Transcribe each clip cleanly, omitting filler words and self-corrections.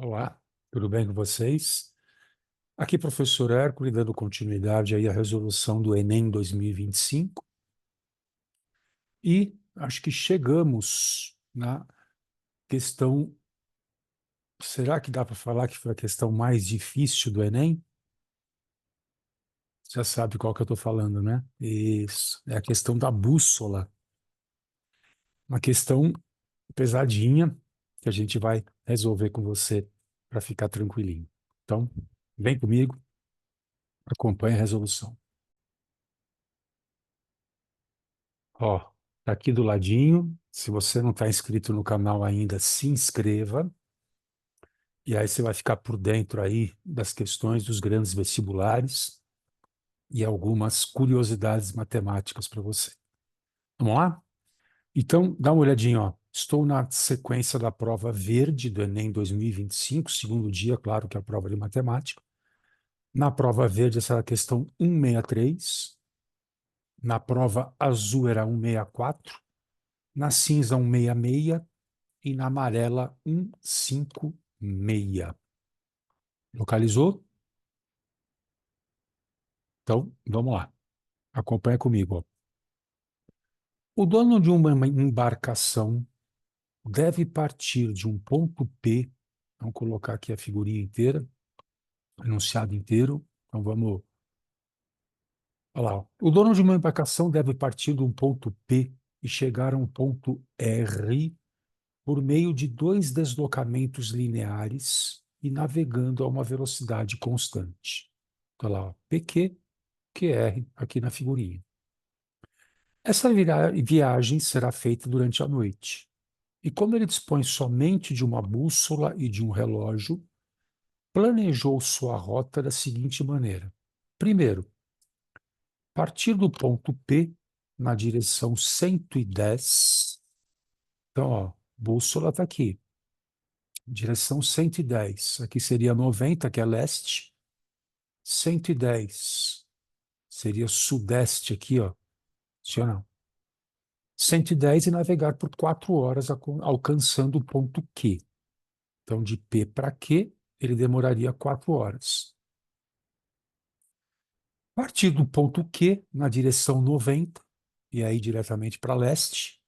Olá, tudo bem com vocês? Aqui, professor Hércules, dando continuidade aí à resolução do Enem 2025. E acho que chegamos na questão. Será que dá para falar que foi a questão mais difícil do Enem? Já sabe qual que eu estou falando, né? Isso, é a questão da bússola. Uma questão pesadinha que a gente vai resolver com você para ficar tranquilinho. Então, vem comigo, acompanhe a resolução. Ó, tá aqui do ladinho. Se você não está inscrito no canal ainda, se inscreva. E aí você vai ficar por dentro aí das questões dos grandes vestibulares e algumas curiosidades matemáticas para você. Vamos lá? Então, dá uma olhadinha, ó. Estou na sequência da prova verde do Enem 2025, segundo dia, claro que é a prova de matemática. Na prova verde, essa era a questão 163. Na prova azul era 164. Na cinza, 166. E na amarela 156. Localizou? Então, vamos lá. Acompanha comigo. Ó. O dono de uma embarcação deve partir de um ponto P, vamos colocar aqui a figurinha inteira, enunciado inteiro. Então vamos. Olha lá. Ó. O dono de uma embarcação deve partir de um ponto P e chegar a um ponto R por meio de dois deslocamentos lineares e navegando a uma velocidade constante. Então, lá, ó, PQ, QR, aqui na figurinha. Essa viagem será feita durante a noite. E como ele dispõe somente de uma bússola e de um relógio, planejou sua rota da seguinte maneira. Primeiro, partir do ponto P na direção 110. Então, ó, bússola está aqui. Direção 110. Aqui seria 90, que é leste. 110 seria sudeste aqui, ó. Sim ou não? 110 e navegar por 4 horas, alcançando o ponto Q. Então, de P para Q, ele demoraria 4 horas. Partir do ponto Q, na direção 90, e aí diretamente para leste,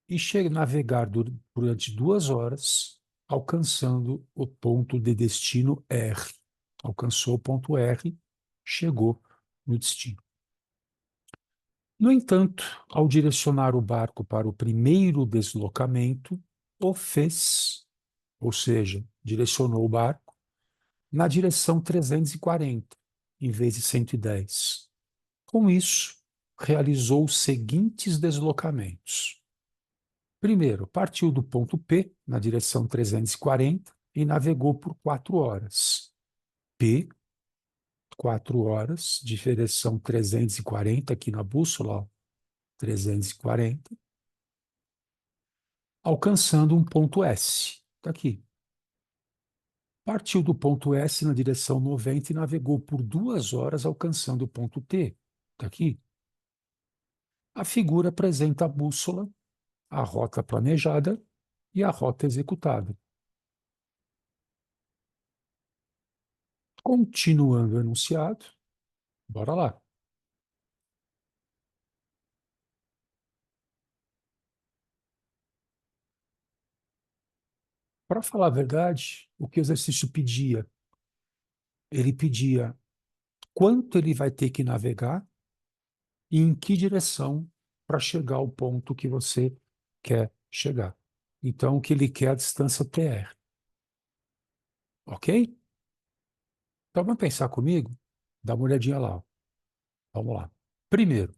e navegar durante 2 horas, alcançando o ponto de destino R. Alcançou o ponto R, chegou no destino. No entanto, ao direcionar o barco para o primeiro deslocamento, o fez, ou seja, direcionou o barco na direção 340, em vez de 110. Com isso, realizou os seguintes deslocamentos. Primeiro, partiu do ponto P, na direção 340, e navegou por 4 horas. P, 4 horas, direção 340, aqui na bússola, ó, 340, alcançando um ponto S. Está aqui. Partiu do ponto S na direção 90 e navegou por 2 horas, alcançando o ponto T. Está aqui. A figura apresenta a bússola, a rota planejada e a rota executada. Continuando o enunciado, bora lá. Para falar a verdade, o que o exercício pedia? Ele pedia quanto ele vai ter que navegar e em que direção para chegar ao ponto que você quer chegar. Então, o que ele quer é a distância TR. Ok? Então, vamos pensar comigo? Dá uma olhadinha lá. Ó. Vamos lá. Primeiro,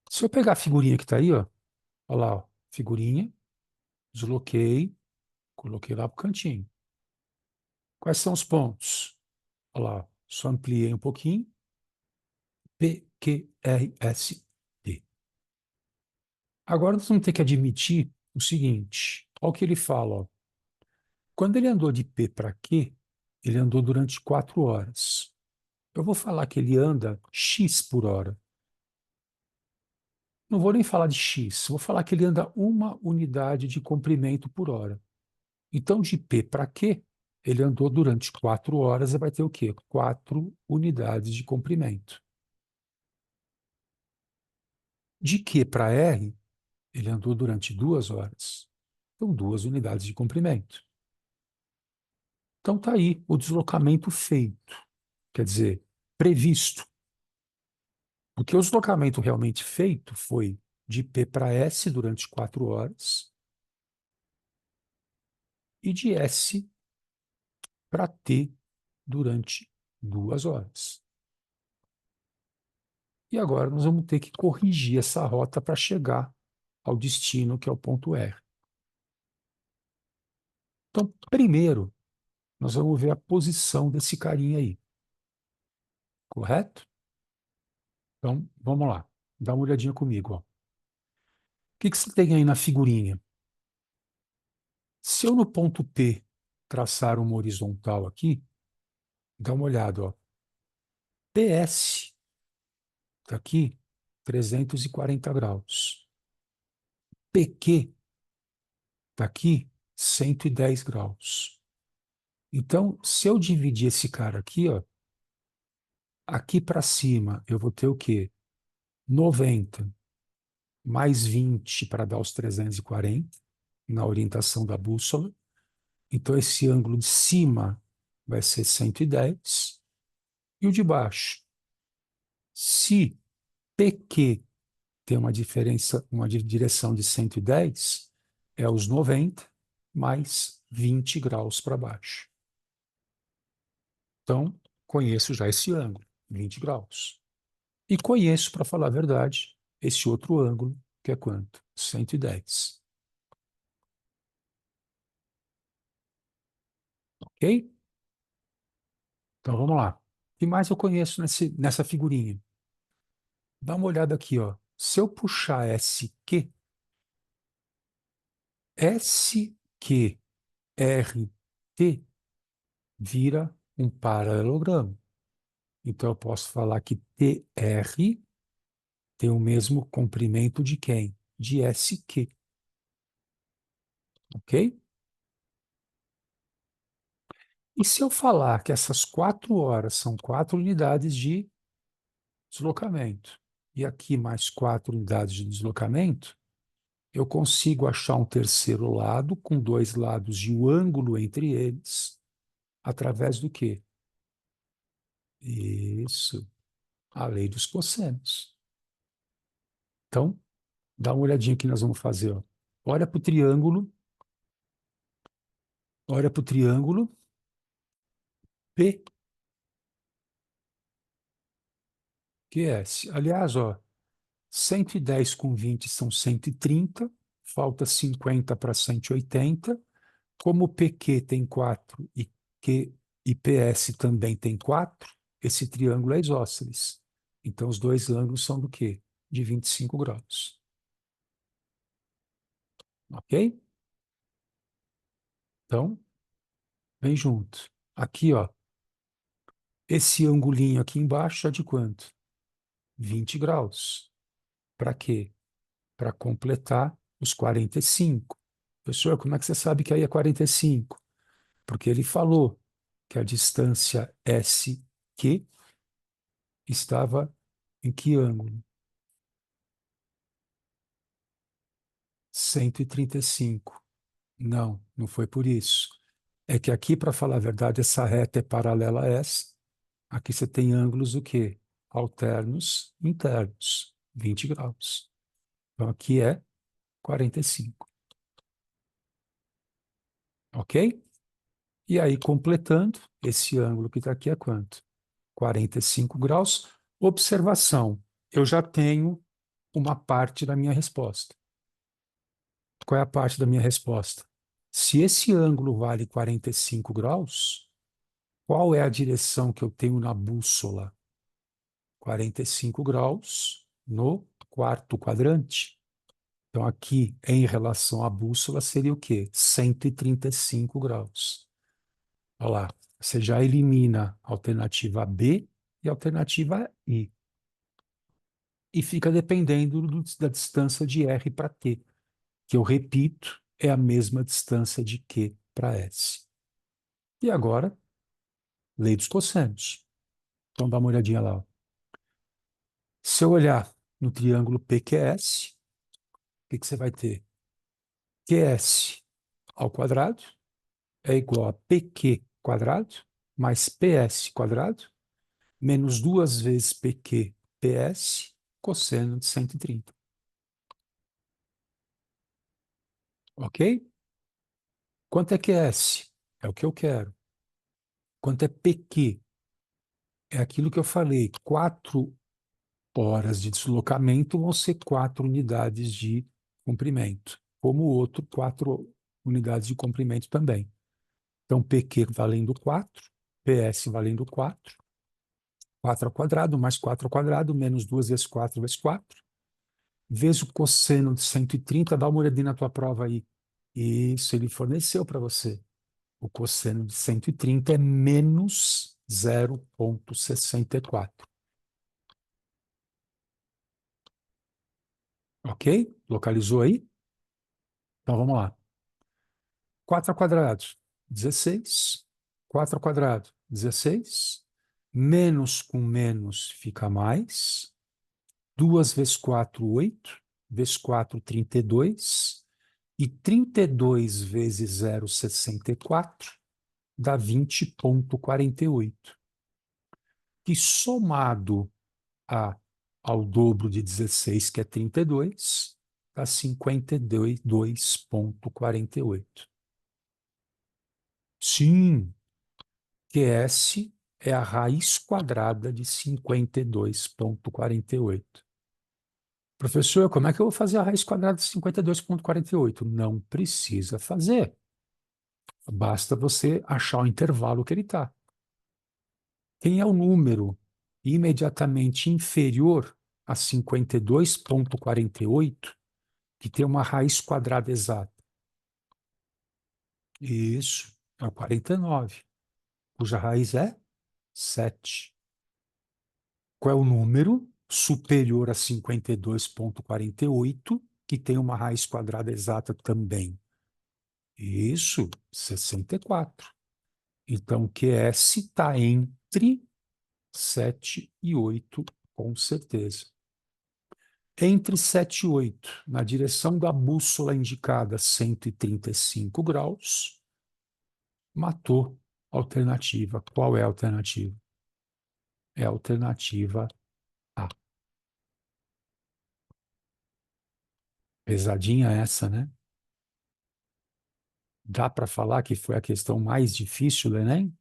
se eu pegar a figurinha que está aí, ó, olha lá, ó, figurinha, desloquei, coloquei lá para o cantinho. Quais são os pontos? Olha lá, só ampliei um pouquinho. P, Q, R, S, T. Agora nós vamos ter que admitir o seguinte. Olha o que ele fala. Ó. Quando ele andou de P para Q, ele andou durante 4 horas. Eu vou falar que ele anda X por hora. Não vou nem falar de X, vou falar que ele anda 1 unidade de comprimento por hora. Então, de P para Q, ele andou durante 4 horas e vai ter o quê? 4 unidades de comprimento. De Q para R, ele andou durante 2 horas. Então, 2 unidades de comprimento. Então, está aí o deslocamento feito, quer dizer, previsto. Porque o deslocamento realmente feito foi de P para S durante 4 horas e de S para T durante 2 horas. E agora nós vamos ter que corrigir essa rota para chegar ao destino, que é o ponto R. Então, primeiro, nós vamos ver a posição desse carinha aí. Correto? Então, vamos lá. Dá uma olhadinha comigo. Ó. O que você tem aí na figurinha? Se eu no ponto P traçar uma horizontal aqui, dá uma olhada. Ó. PS está aqui, 340 graus. PQ está aqui, 110 graus. Então, se eu dividir esse cara aqui, ó, aqui para cima, eu vou ter o quê? 90 mais 20 para dar os 340 na orientação da bússola. Então, esse ângulo de cima vai ser 110 e o de baixo. Se PQ tem uma diferença, uma direção de 110, é os 90 mais 20 graus para baixo. Então, conheço já esse ângulo, 20 graus. E conheço, para falar a verdade, esse outro ângulo, que é quanto? 110. Ok? Então vamos lá. O que mais eu conheço nessa figurinha? Dá uma olhada aqui, ó. Se eu puxar SQ, SQRT vira um paralelogramo. Então eu posso falar que TR tem o mesmo comprimento de quem? De SQ. Ok? E se eu falar que essas 4 horas são 4 unidades de deslocamento, e aqui mais 4 unidades de deslocamento, eu consigo achar um terceiro lado com 2 lados e o ângulo entre eles, através do quê? Isso, a lei dos cossenos. Então, dá uma olhadinha que nós vamos fazer. Ó. Olha para o triângulo PQS. Aliás, ó, 110 com 20 são 130, falta 50 para 180. Como PQ tem 4 e PS também tem 4, esse triângulo é isósceles. Então, os dois ângulos são do quê? De 25 graus. Ok? Então, vem junto. Aqui, ó, esse angulinho aqui embaixo é de quanto? 20 graus. Para quê? Para completar os 45. Professor, como é que você sabe que aí é 45? Porque ele falou que a distância SQ estava em que ângulo? 135. Não, não foi por isso. É que aqui, para falar a verdade, essa reta é paralela a essa. Aqui você tem ângulos o quê? Alternos, internos, 20 graus. Então aqui é 45. Ok? E aí, completando, esse ângulo que está aqui é quanto? 45 graus. Observação, eu já tenho uma parte da minha resposta. Qual é a parte da minha resposta? Se esse ângulo vale 45 graus, qual é a direção que eu tenho na bússola? 45 graus no quarto quadrante. Então, aqui, em relação à bússola, seria o quê? 135 graus. Olha lá, você já elimina a alternativa B e a alternativa I. E fica dependendo da distância de R para T, que eu repito, é a mesma distância de Q para S. E agora, lei dos cossenos. Então, dá uma olhadinha lá. Ó. Se eu olhar no triângulo PQS, o que você vai ter? QS ao quadrado é igual a PQ quadrado mais PS quadrado menos 2 vezes PQ PS cosseno de 130. Ok? Quanto é QS? É o que eu quero. Quanto é PQ? É aquilo que eu falei. 4 horas de deslocamento vão ser 4 unidades de comprimento. Como o outro, 4 unidades de comprimento também. Então, PQ valendo 4, PS valendo 4, 4 ao quadrado mais 4 ao quadrado, menos 2 vezes 4 vezes 4, vezes o cosseno de 130, dá uma olhadinha na tua prova aí. Isso, ele forneceu para você. O cosseno de 130 é menos 0,64. Ok? Localizou aí? Então vamos lá. 4 ao quadrado, 16. 4 ao quadrado, 16. Menos com menos fica mais. 2 vezes 4, 8. Vezes 4, 32. E 32 vezes 0,64 dá 20,48. Que somado ao dobro de 16, que é 32, dá 52,48. Sim, QS é a raiz quadrada de 52,48. Professor, como é que eu vou fazer a raiz quadrada de 52,48? Não precisa fazer. Basta você achar o intervalo que ele está. Quem é o número imediatamente inferior a 52,48, que tem uma raiz quadrada exata? Isso, é o 49, cuja raiz é 7. Qual é o número superior a 52,48 que tem uma raiz quadrada exata também? Isso, 64. Então, QS está entre 7 e 8, com certeza. Entre 7 e 8, na direção da bússola indicada 135 graus, matou a alternativa. Qual é a alternativa? É a alternativa A. Pesadinha essa, né? Dá para falar que foi a questão mais difícil do Enem?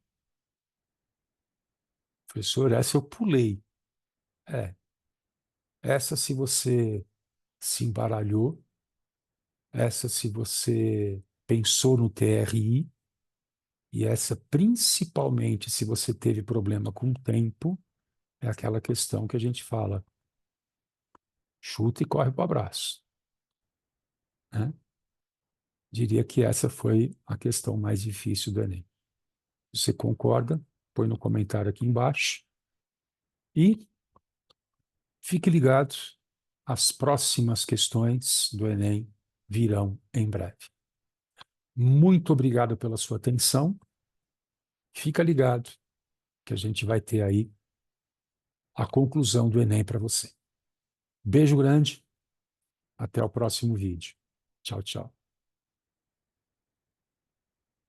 Professor, essa eu pulei. É, essa se você se embaralhou, essa se você pensou no TRI, e essa principalmente se você teve problema com o tempo, é aquela questão que a gente fala, chuta e corre para o abraço. Né? Diria que essa foi a questão mais difícil do Enem. Você concorda? Põe no comentário aqui embaixo. E fique ligado, as próximas questões do Enem virão em breve. Muito obrigado pela sua atenção. Fica ligado que a gente vai ter aí a conclusão do Enem para você. Beijo grande, até o próximo vídeo. Tchau, tchau.